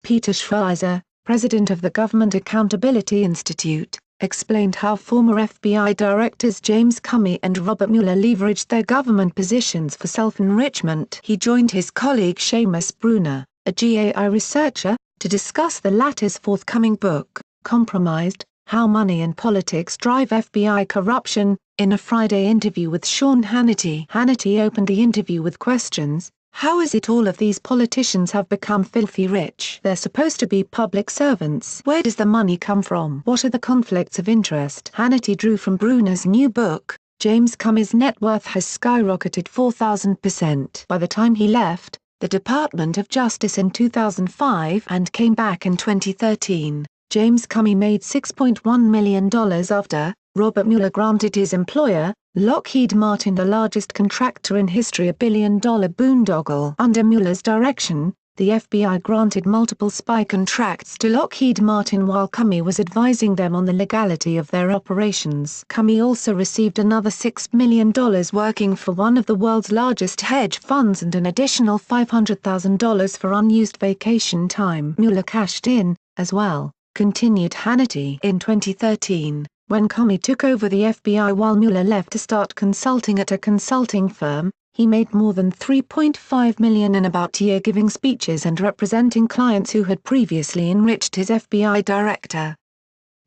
Peter Schweizer, president of the Government Accountability Institute, explained how former FBI directors James Comey and Robert Mueller leveraged their government positions for self-enrichment. He joined his colleague Seamus Bruner, a GAI researcher, to discuss the latter's forthcoming book, Compromised: How Money and Politics Drive FBI Corruption. In a Friday interview with Sean Hannity, Hannity opened the interview with questions: how is it all of these politicians have become filthy rich? They're supposed to be public servants. Where does the money come from? What are the conflicts of interest? Hannity drew from Bruner's new book. James Comey's net worth has skyrocketed 4,000% by the time he left the Department of Justice in 2005 and came back in 2013. James Comey made $6.1 million after Robert Mueller granted his employer, Lockheed Martin, the largest contractor in history, a billion-dollar boondoggle. Under Mueller's direction, the FBI granted multiple spy contracts to Lockheed Martin while Comey was advising them on the legality of their operations. Comey also received another $6 million working for one of the world's largest hedge funds and an additional $500,000 for unused vacation time. Mueller cashed in, as well, continued Hannity. In 2013, when Comey took over the FBI while Mueller left to start consulting at a consulting firm, he made more than $3.5 million in about a year giving speeches and representing clients who had previously enriched his FBI director.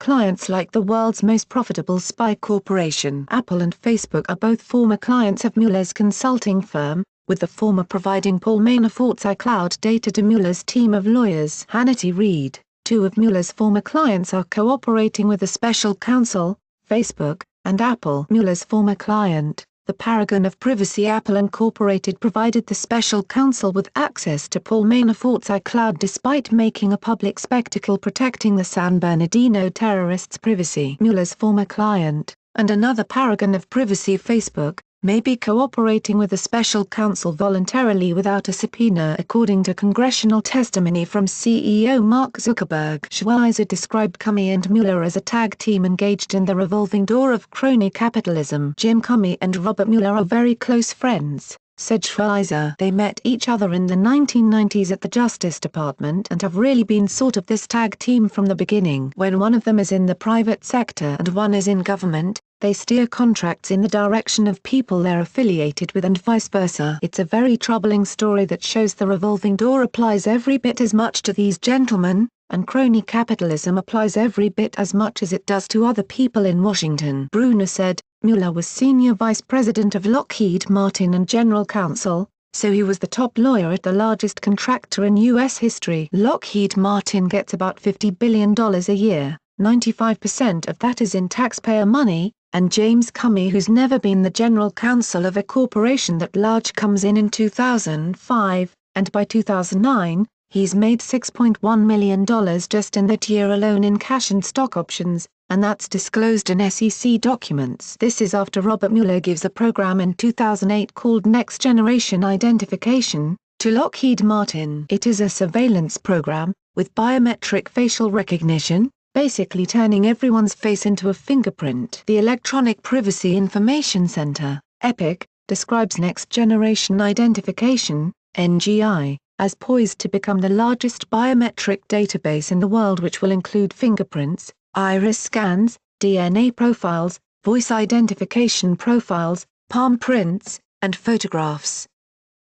Clients like the world's most profitable spy corporation, Apple, and Facebook are both former clients of Mueller's consulting firm, with the former providing Paul Manafort's iCloud data to Mueller's team of lawyers. Hannity read: two of Mueller's former clients are cooperating with the special counsel, Facebook, and Apple. Mueller's former client, the paragon of privacy Apple Incorporated, provided the special counsel with access to Paul Manafort's iCloud despite making a public spectacle protecting the San Bernardino terrorists' privacy. Mueller's former client, and another paragon of privacy Facebook, may be cooperating with the special counsel voluntarily without a subpoena, according to congressional testimony from CEO Mark Zuckerberg. Schweizer described Comey and Mueller as a tag team engaged in the revolving door of crony capitalism. Jim Comey and Robert Mueller are very close friends, said Schweizer. They met each other in the 1990s at the Justice Department and have really been sort of this tag team from the beginning. When one of them is in the private sector and one is in government, they steer contracts in the direction of people they're affiliated with and vice versa. It's a very troubling story that shows the revolving door applies every bit as much to these gentlemen, and crony capitalism applies every bit as much as it does to other people in Washington. Bruner said, Mueller was senior vice president of Lockheed Martin and general counsel, so he was the top lawyer at the largest contractor in U.S. history. Lockheed Martin gets about $50 billion a year, 95% of that is in taxpayer money, and James Comey, who's never been the general counsel of a corporation that large, comes in 2005, and by 2009, he's made $6.1 million just in that year alone in cash and stock options, and that's disclosed in SEC documents. This is after Robert Mueller gives a program in 2008 called Next Generation Identification to Lockheed Martin. It is a surveillance program, with biometric facial recognition, basically turning everyone's face into a fingerprint. The Electronic Privacy Information Center, EPIC, describes Next Generation Identification, NGI, as poised to become the largest biometric database in the world, which will include fingerprints, iris scans, DNA profiles, voice identification profiles, palm prints, and photographs.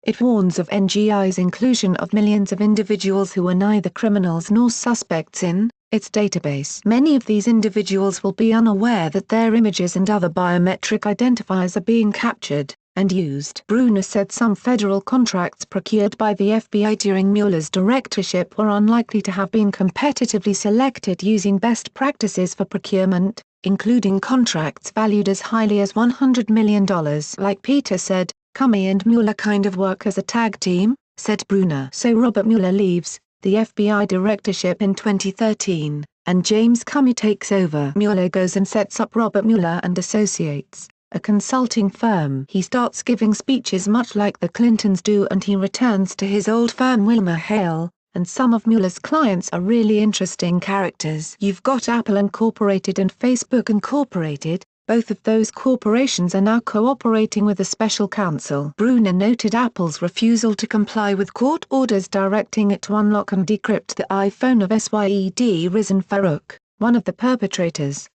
It warns of NGI's inclusion of millions of individuals who are neither criminals nor suspects in its database. Many of these individuals will be unaware that their images and other biometric identifiers are being captured and used. Bruner said some federal contracts procured by the FBI during Mueller's directorship were unlikely to have been competitively selected using best practices for procurement, including contracts valued as highly as $100 million. Like Peter said, Comey and Mueller kind of work as a tag team, said Bruner. So Robert Mueller leaves the FBI directorship in 2013, and James Comey takes over. Mueller goes and sets up Robert Mueller and Associates, a consulting firm. He starts giving speeches much like the Clintons do, and he returns to his old firm WilmerHale, and some of Mueller's clients are really interesting characters. You've got Apple Incorporated and Facebook Incorporated, Both of those corporations are now cooperating with the special counsel. Bruner noted Apple's refusal to comply with court orders directing it to unlock and decrypt the iPhone of Syed Rizwan Farook, one of the perpetrators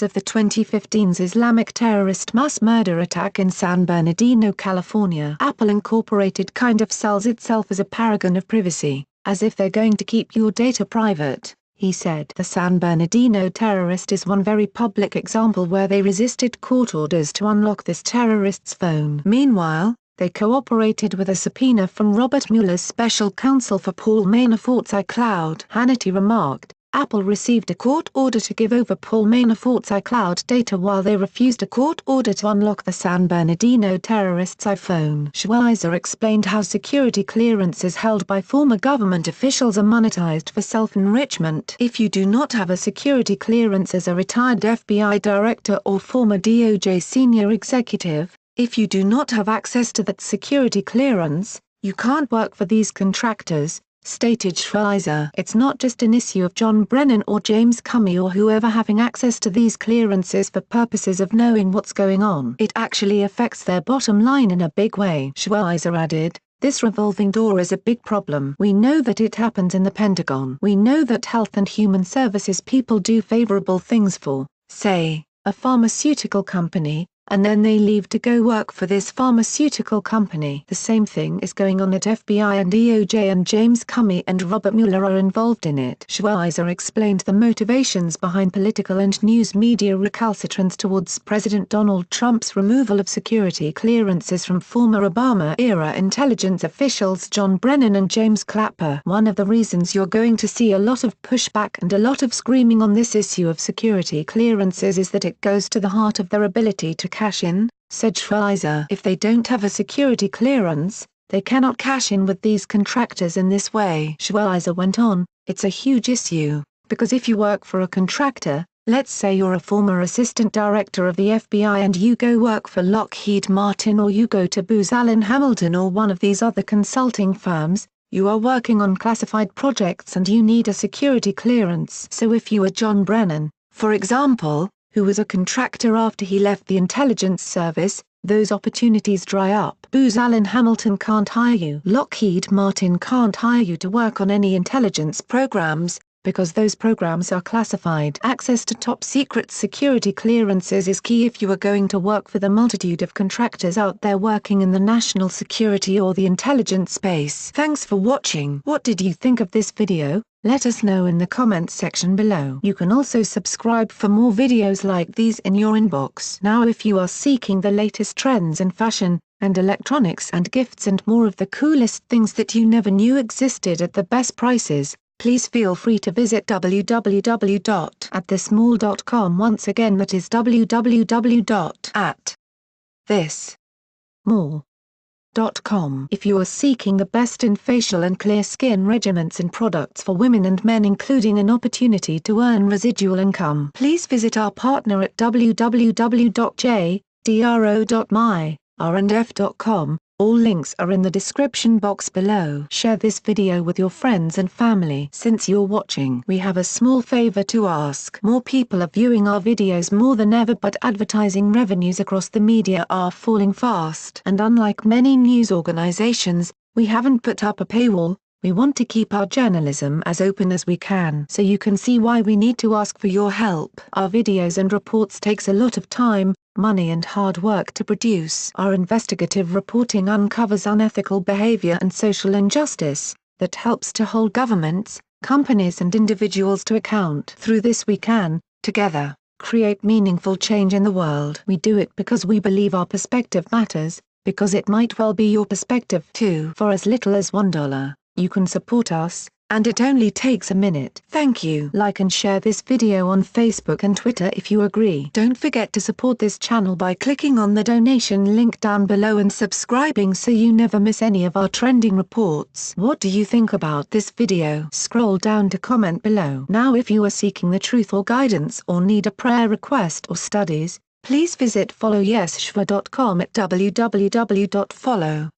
of the 2015 Islamic terrorist mass murder attack in San Bernardino, California. Apple Incorporated kind of sells itself as a paragon of privacy, as if they're going to keep your data private, he said. The San Bernardino terrorist is one very public example where they resisted court orders to unlock this terrorist's phone. Meanwhile, they cooperated with a subpoena from Robert Mueller's special counsel for Paul Manafort's iCloud. Hannity remarked, Apple received a court order to give over Paul Manafort's iCloud data while they refused a court order to unlock the San Bernardino terrorist's iPhone. Schweizer explained how security clearances held by former government officials are monetized for self-enrichment. If you do not have a security clearance as a retired FBI director or former DOJ senior executive, if you do not have access to that security clearance, you can't work for these contractors, stated Schweizer. It's not just an issue of John Brennan or James Comey or whoever having access to these clearances for purposes of knowing what's going on. It actually affects their bottom line in a big way. Schweizer added, this revolving door is a big problem. We know that it happens in the Pentagon. We know that Health and Human Services people do favorable things for, say, a pharmaceutical company, and then they leave to go work for this pharmaceutical company. The same thing is going on at FBI and DOJ, and James Comey and Robert Mueller are involved in it. Schweizer explained the motivations behind political and news media recalcitrance towards President Donald Trump's removal of security clearances from former Obama-era intelligence officials John Brennan and James Clapper. One of the reasons you're going to see a lot of pushback and a lot of screaming on this issue of security clearances is that it goes to the heart of their ability to cash in, said Schweizer. If they don't have a security clearance, they cannot cash in with these contractors in this way. Schweizer went on, it's a huge issue, because if you work for a contractor, let's say you're a former assistant director of the FBI and you go work for Lockheed Martin or you go to Booz Allen Hamilton or one of these other consulting firms, you are working on classified projects and you need a security clearance. So if you are John Brennan, for example, who was a contractor after he left the intelligence service, those opportunities dry up. Booz Allen Hamilton can't hire you. Lockheed Martin can't hire you to work on any intelligence programs, because those programs are classified. Access to top-secret security clearances is key if you are going to work for the multitude of contractors out there working in the national security or the intelligence space. Thanks for watching. What did you think of this video? Let us know in the comments section below. You can also subscribe for more videos like these in your inbox. Now if you are seeking the latest trends in fashion, and electronics and gifts and more of the coolest things that you never knew existed at the best prices, please feel free to visit www.atthismall.com. Once again, that is www.atthismall.com. If you are seeking the best in facial and clear skin regimens and products for women and men, including an opportunity to earn residual income, please visit our partner at www.jdro.my/rndf.com. All links are in the description box below. Share this video with your friends and family. Since you're watching, we have a small favor to ask. More people are viewing our videos more than ever, but advertising revenues across the media are falling fast. And unlike many news organizations, we haven't put up a paywall. We want to keep our journalism as open as we can, so you can see why we need to ask for your help. Our videos and reports takes a lot of time, money and hard work to produce. Our investigative reporting uncovers unethical behavior and social injustice that helps to hold governments, companies and individuals to account. Through this we can, together, create meaningful change in the world. We do it because we believe our perspective matters, because it might well be your perspective too. For as little as $1, you can support us, and it only takes a minute. Thank you. Like and share this video on Facebook and Twitter if you agree. Don't forget to support this channel by clicking on the donation link down below and subscribing so you never miss any of our trending reports. What do you think about this video? Scroll down to comment below. Now if you are seeking the truth or guidance or need a prayer request or studies, please visit followyeschwa.com at www.followyeschwa.com.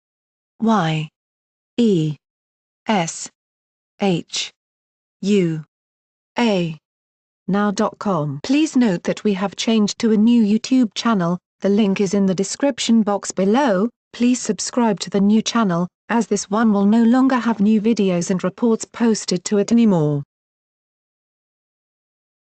now.com. Please note that we have changed to a new YouTube channel, the link is in the description box below. Please subscribe to the new channel, as this one will no longer have new videos and reports posted to it anymore.